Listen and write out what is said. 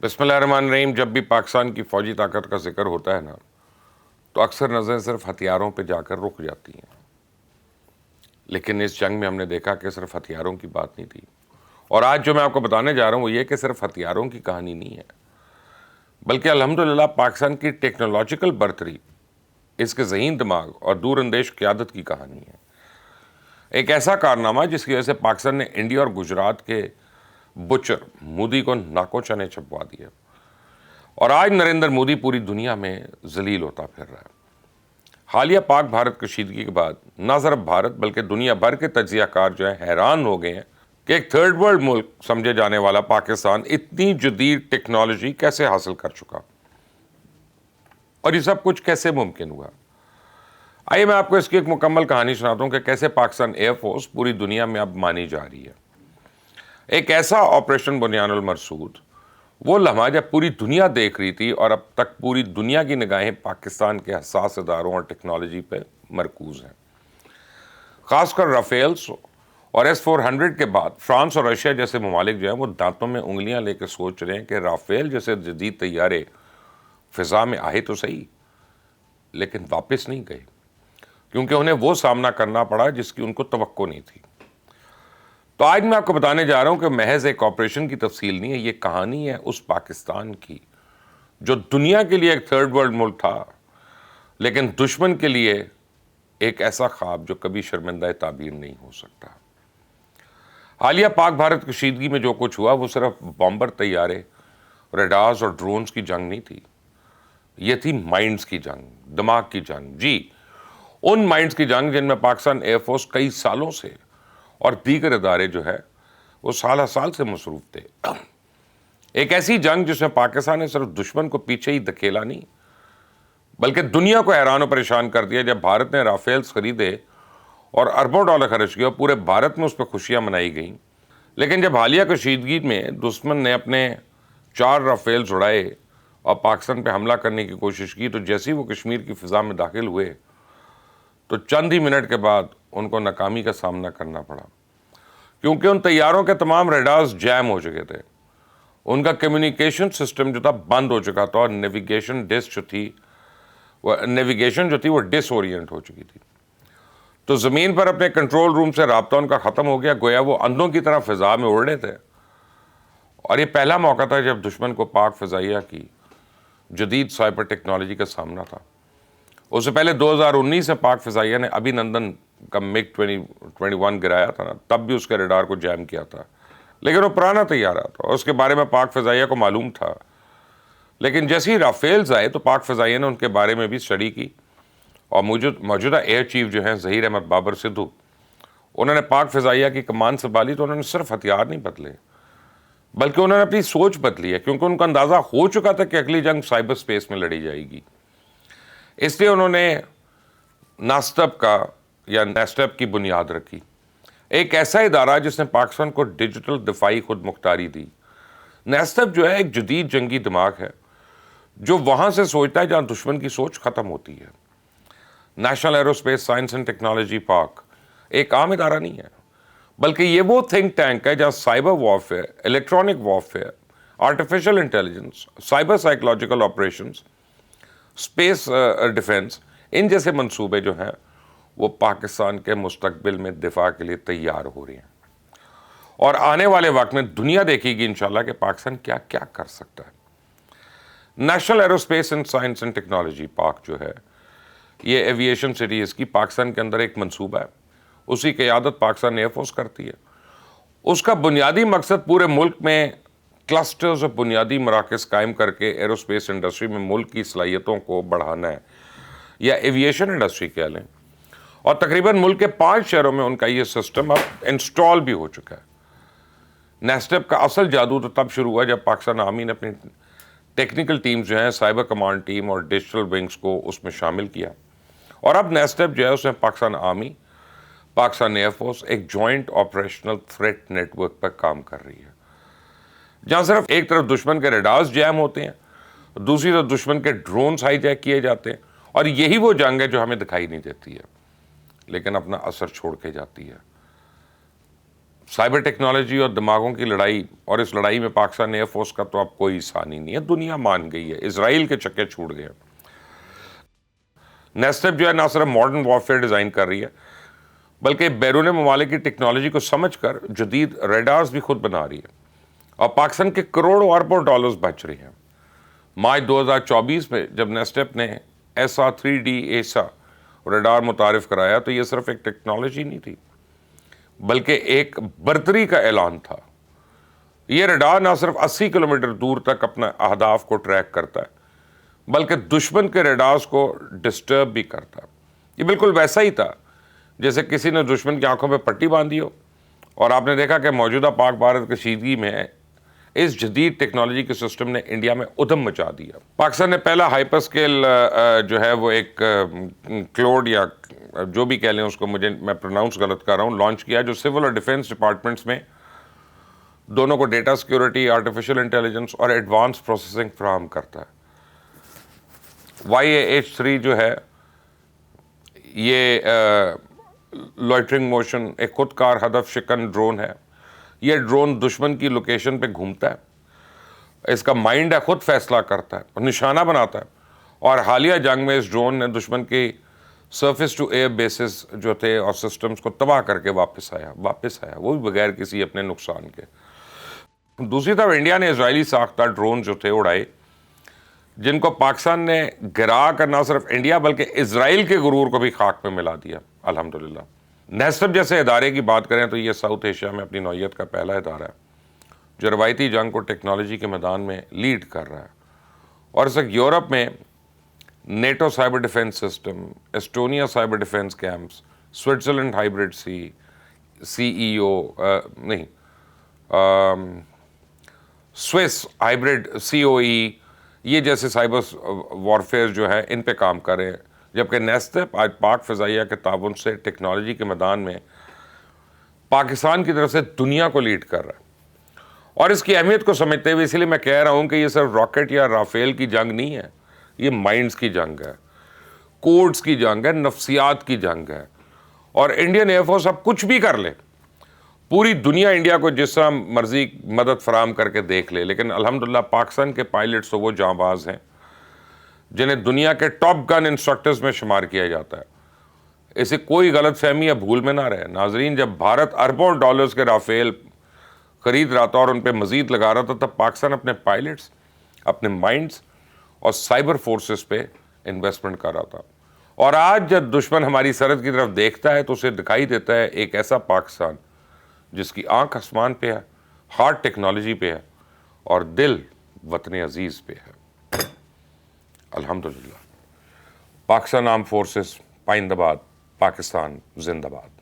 بسم اللہ الرحمن الرحیم. جب بھی پاکستان کی فوجی طاقت کا ذکر ہوتا ہے نا تو اکثر نظریں صرف ہتھیاروں پہ جا کر رک جاتی ہیں، لیکن اس جنگ میں ہم نے دیکھا کہ صرف ہتھیاروں کی بات نہیں تھی. اور آج جو میں آپ کو بتانے جا رہا ہوں وہ یہ کہ صرف ہتھیاروں کی کہانی نہیں ہے، بلکہ الحمدللہ پاکستان کی ٹیکنالوجیکل برتری، اس کے ذہین دماغ اور دور اندیش قیادت کی کہانی ہے. ایک ایسا کارنامہ جس کی وجہ سے پاکستان نے انڈیا اور گجرات کے بچر مودی کو ناکوں چنے چھپوا دیا، اور آج نریندر مودی پوری دنیا میں ذلیل ہوتا پھر رہا ہے. حالیہ پاک بھارت کشیدگی کے بعد نہ صرف بھارت بلکہ دنیا بھر کے تجزیہ کار جو ہیں حیران ہو گئے ہیں کہ ایک تھرڈ ورلڈ ملک سمجھے جانے والا پاکستان اتنی جدید ٹیکنالوجی کیسے حاصل کر چکا، اور یہ سب کچھ کیسے ممکن ہوا. آئیے میں آپ کو اس کی ایک مکمل کہانی سناتا ہوں کہ کیسے پاکستان ایئر فورس پوری دنیا میں اب مانی جا رہی ہے. ایک ایسا آپریشن بنیان المرصود، وہ لمحہ جب پوری دنیا دیکھ رہی تھی اور اب تک پوری دنیا کی نگاہیں پاکستان کے حساس اداروں اور ٹیکنالوجی پہ مرکوز ہیں. خاص کر رافیلز اور S-400 کے بعد فرانس اور رشیا جیسے ممالک جو ہیں وہ دانتوں میں انگلیاں لے کے سوچ رہے ہیں کہ رافیل جیسے جدید طیارے فضا میں آئے تو صحیح لیکن واپس نہیں گئے، کیونکہ انہیں وہ سامنا کرنا پڑا جس کی ان کو توقع نہیں تھی. تو آج میں آپ کو بتانے جا رہا ہوں کہ محض ایک آپریشن کی تفصیل نہیں ہے، یہ کہانی ہے اس پاکستان کی جو دنیا کے لیے ایک تھرڈ ورلڈ ملک تھا، لیکن دشمن کے لیے ایک ایسا خواب جو کبھی شرمندہ تعبیر نہیں ہو سکتا. حالیہ پاک بھارت کشیدگی میں جو کچھ ہوا وہ صرف بامبر طیارے، ریڈارز اور ڈرونز کی جنگ نہیں تھی، یہ تھی مائنڈز کی جنگ، دماغ کی جنگ. جی، ان مائنڈز کی جنگ جن میں پاکستان ایئر فورس کئی سالوں سے اور دیگر ادارے جو ہے وہ سالہ سال سے مصروف تھے. ایک ایسی جنگ جس میں پاکستان نے صرف دشمن کو پیچھے ہی دھکیلا نہیں بلکہ دنیا کو حیران و پریشان کر دیا. جب بھارت نے رافیلز خریدے اور اربوں ڈالر خرچ کیا، پورے بھارت میں اس پہ خوشیاں منائی گئیں، لیکن جب حالیہ کشیدگی میں دشمن نے اپنے 4 رافیلز اڑائے اور پاکستان پہ حملہ کرنے کی کوشش کی، تو جیسے ہی وہ کشمیر کی فضا میں داخل ہوئے تو چند ہی منٹ کے بعد ان کو ناکامی کا سامنا کرنا پڑا، کیونکہ ان طیاروں کے تمام ریڈارز جیم ہو چکے تھے، ان کا کمیونیکیشن سسٹم جو تھا بند ہو چکا تھا، اور نیویگیشن جو تھی وہ ڈس اورینٹ ہو چکی تھی. تو زمین پر اپنے کنٹرول روم سے رابطہ ان کا ختم ہو گیا، گویا وہ اندھوں کی طرح فضا میں اڑ رہے تھے. اور یہ پہلا موقع تھا جب دشمن کو پاک فضائیہ کی جدید سائبر ٹیکنالوجی کا سامنا تھا. اس سے پہلے 2019 میں پاک فضائیہ نے ابھی نندن کا MiG 21 گرایا تھا نا، تب بھی اس کے ریڈار کو جیم کیا تھا، لیکن وہ پرانا طیارہ تھا اور اس کے بارے میں پاک فضائیہ کو معلوم تھا. لیکن جیسے ہی رافیلز آئے تو پاک فضائیہ نے ان کے بارے میں بھی اسٹڈی کی، اور موجودہ ایئر چیف جو ہیں ظہیر احمد بابر سدھو، انہوں نے پاک فضائیہ کی کمان سنبھالی تو انہوں نے صرف ہتھیار نہیں بدلے بلکہ انہوں نے اپنی سوچ بدلی ہے، کیونکہ ان کا اندازہ ہو چکا تھا کہ اگلی جنگ سائبر سپیس میں لڑی جائے گی. اس لیے انہوں نے نیسٹپ کی بنیاد رکھی، ایک ایسا ادارہ جس نے پاکستان کو ڈیجیٹل دفاعی خود مختاری دی. نیسٹپ جو ہے ایک جدید جنگی دماغ ہے جو وہاں سے سوچتا ہے جہاں دشمن کی سوچ ختم ہوتی ہے. National aerospace science and technology پاک ایک عام ادارہ نہیں ہے، بلکہ یہ وہ تھنک ٹینک ہے جہاں cyber warfare, electronic warfare, artificial intelligence, cyber psychological operations, space defence, ان جیسے منصوبے جو ہیں وہ پاکستان کے مستقبل میں دفاع کے لیے تیار ہو رہے ہیں. اور آنے والے وقت میں دنیا دیکھے گی انشاءاللہ کہ پاکستان کیا کیا کر سکتا ہے. National aerospace and science and technology پاک جو ہے یہ ایویشن سٹیز کی پاکستان کے اندر ایک منصوبہ ہے، اسی کی قیادت پاکستان ایئر فورس کرتی ہے. اس کا بنیادی مقصد پورے ملک میں کلسٹرز اور بنیادی مراکز قائم کر کے ایروسپیس انڈسٹری میں ملک کی صلاحیتوں کو بڑھانا ہے، یا ایویشن انڈسٹری کہہ لیں. اور تقریباً ملک کے 5 شہروں میں ان کا یہ سسٹم اب انسٹال بھی ہو چکا ہے. نیسٹپ کا اصل جادو تو تب شروع ہوا جب پاکستان آرمی نے اپنی ٹیکنیکل ٹیمز جو ہیں، سائبر کمانڈ ٹیم اور ڈیجیٹل ونگز کو اس میں شامل کیا. اور اب نیسٹپ جو ہے اس میں Pakistan army, Pakistan air force ایک joint operational threat network پر کام کر رہی ہے، جہاں صرف ایک طرف دشمن کے ریڈارز جیم ہوتے ہیں، دوسری طرف دشمن کے ڈرونز ہائی جیک کیے جاتے ہیں. اور یہی وہ جنگ ہے جو ہمیں دکھائی نہیں دیتی ہے لیکن اپنا اثر چھوڑ کے جاتی ہے. سائبر ٹیکنالوجی اور دماغوں کی لڑائی، اور اس لڑائی میں پاکستان ایئر فورس کا تو اب کوئی ثانی نہیں ہے، دنیا مان گئی ہے، اسرائیل کے چکے چھوٹ گئے۔ نیسٹپ جو ہے نہ صرف ماڈرن وارفیئر ڈیزائن کر رہی ہے، بلکہ بیرون ممالک کی ٹیکنالوجی کو سمجھ کر جدید ریڈارز بھی خود بنا رہی ہے، اور پاکستان کے کروڑوں اربوں ڈالرز بچ رہے ہیں۔ مارچ 2024 میں جب نیسٹپ نے SR-3D ایسا ریڈار متعارف کرایا تو یہ صرف ایک ٹیکنالوجی نہیں تھی، بلکہ ایک برتری کا اعلان تھا۔ یہ ریڈار نہ صرف 80 کلومیٹر دور تک اپنا اہداف کو ٹریک کرتا ہے، بلکہ دشمن کے ریڈارز کو ڈسٹرب بھی کرتا ہے۔ یہ بالکل ویسا ہی تھا جیسے کسی نے دشمن کی آنکھوں پہ پٹی باندھی ہو، اور آپ نے دیکھا کہ موجودہ پاک بھارت کشیدگی میں اس جدید ٹیکنالوجی کے سسٹم نے انڈیا میں ادھم مچا دیا۔ پاکستان نے پہلا ہائپر اسکیل جو ہے وہ ایک کلوڈ یا جو بھی کہہ لیں اس کو، میں پروناؤنس غلط کر رہا ہوں، لانچ کیا، جو سول اور ڈیفنس ڈپارٹمنٹس میں دونوں کو ڈیٹا سیکیورٹی، آرٹیفیشل انٹیلیجنس اور ایڈوانس پروسیسنگ فراہم کرتا ہے۔ YAH-3 جو ہے یہ لوئٹرنگ موشن ایک خود کار ہدف شکن ڈرون ہے۔ یہ ڈرون دشمن کی لوکیشن پہ گھومتا ہے، اس کا مائنڈ ہے، خود فیصلہ کرتا ہے اور نشانہ بناتا ہے، اور حالیہ جنگ میں اس ڈرون نے دشمن کی سرفیس ٹو ایئر بیسز جو تھے اور سسٹمز کو تباہ کر کے واپس آیا، وہ بھی بغیر کسی اپنے نقصان کے۔ دوسری طرف انڈیا نے اسرائیلی ساختہ ڈرون جو تھے اڑائے، جن کو پاکستان نے گرا کر نہ صرف انڈیا بلکہ اسرائیل کے غرور کو بھی خاک میں ملا دیا، الحمدللہ۔ نیسٹپ جیسے ادارے کی بات کریں تو یہ ساؤتھ ایشیا میں اپنی نوعیت کا پہلا ادارہ ہے جو روایتی جنگ کو ٹیکنالوجی کے میدان میں لیڈ کر رہا ہے، اور اس وقت یورپ میں NATO cyber defence system, Estonia cyber defence campus, Switzerland hybrid Swiss hybrid COE، یہ جیسے سائبر وارفیئر جو ہے ان پہ کام کر رہے ہیں، جبکہ نیسٹپ آج پاک فضائیہ کے تعاون سے ٹیکنالوجی کے میدان میں پاکستان کی طرف سے دنیا کو لیڈ کر رہا ہے۔ اور اس کی اہمیت کو سمجھتے ہوئے اسی لیے میں کہہ رہا ہوں کہ یہ صرف راکٹ یا رافیل کی جنگ نہیں ہے، یہ مائنڈز کی جنگ ہے، کوڈز کی جنگ ہے، نفسیات کی جنگ ہے۔ اور انڈین ایئر فورس اب کچھ بھی کر لے، پوری دنیا انڈیا کو جس طرح مرضی مدد فراہم کر کے دیکھ لے، لیکن الحمدللہ پاکستان کے پائلٹس تو وہ جاں باز ہیں جنہیں دنیا کے ٹاپ گن انسٹرکٹرز میں شمار کیا جاتا ہے۔ اسے کوئی غلط فہمی یا بھول میں نہ رہے۔ ناظرین، جب بھارت اربوں ڈالرز کے رافیل خرید رہا تھا اور ان پہ مزید لگا رہا تھا، تب پاکستان اپنے پائلٹس، اپنے مائنڈز اور سائبر فورسز پہ انویسٹمنٹ کر رہا تھا۔ اور آج جب دشمن ہماری سرحد کی طرف دیکھتا ہے تو اسے دکھائی دیتا ہے ایک ایسا پاکستان جس کی آنکھ آسمان پہ ہے، ہارٹ ٹیکنالوجی پہ ہے، اور دل وطن عزیز پہ ہے۔ الحمدللہ۔ پاکستان آرم فورسز پائندہ باد، پاکستان زندہ باد۔